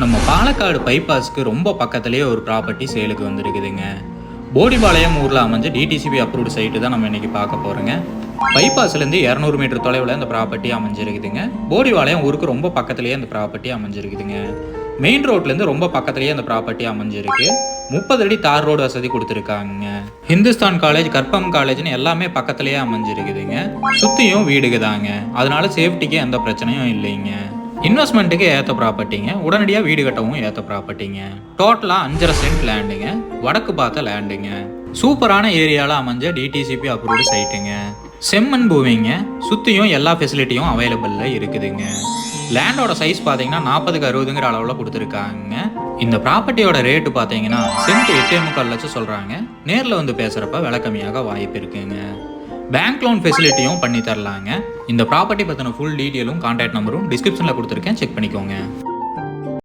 நம்ம பாலக்காடு பைபாஸ்க்கு ரொம்ப பக்கத்துலேயே ஒரு ப்ராப்பர்ட்டி சேலுக்கு வந்துருக்குதுங்க. போடிபாளையம் ஊரில் அமைஞ்ச டிடிசிபி அப்ரூவ்டு சைட்டு தான் நம்ம இன்றைக்கி பார்க்க போகிறோங்க. பைபாஸ்லேருந்து 200 மீட்டர் தொலைவில் இந்த ப்ராப்பர்ட்டி அமைஞ்சிருக்குதுங்க. போடிபாளையம் ஊருக்கு ரொம்ப பக்கத்துலேயே அந்த ப்ராப்பர்ட்டி அமைஞ்சிருக்குதுங்க. மெயின் ரோட்லேருந்து ரொம்ப பக்கத்துலேயே அந்த ப்ராப்பர்ட்டி அமைஞ்சிருக்கு. 30 அடி தார் ரோடு வசதி கொடுத்துருக்காங்க. ஹிந்துஸ்தான் காலேஜ், கற்பம் காலேஜ்னு எல்லாமே பக்கத்துலேயே அமைஞ்சிருக்குதுங்க. சுற்றியும் வீடுக்கு தாங்க, அதனால சேஃப்டிக்கு எந்த பிரச்சனையும் இல்லைங்க. இன்வெஸ்ட்மெண்ட்டுக்கு ஏற்ற ப்ராப்பர்ட்டிங்க, உடனடியாக வீடு கட்டவும் ஏற்ற ப்ராப்பர்ட்டிங்க. டோட்டலாக 5.5 சென்ட் லேண்டுங்க, வடக்கு பார்த்த லேண்டுங்க. சூப்பரான ஏரியாவில் அமைஞ்ச டிடிசிபி அப்ரூவ்டு சைட்டுங்க. செம்மண் பூமிங்க, சுற்றியும் எல்லா ஃபெசிலிட்டியும் அவைலபிளில் இருக்குதுங்க. லேண்டோட சைஸ் பார்த்தீங்கன்னா 40க்கு 60ங்கிற அளவில் கொடுத்துருக்காங்க. இந்த ப்ராப்பர்ட்டியோட ரேட்டு பார்த்தீங்கன்னா சென்ட் 8.25 லட்சம் சொல்கிறாங்க. நேரில் வந்து பேசுகிறப்ப விலை கம்மியாக வாய்ப்பு இருக்குங்க. பேங்க் லோன் ஃபெசிலிட்டியும் பண்ணி தரலாங்க. இந்த ப்ராப்பர்ட்டி பற்றின ஃபுல் டீட்டெயிலும் கான்டாக்ட் நம்பரும் டிஸ்கிரிப்ஷனில் கொடுத்துருக்கேன், செக் பண்ணிக்கோங்க.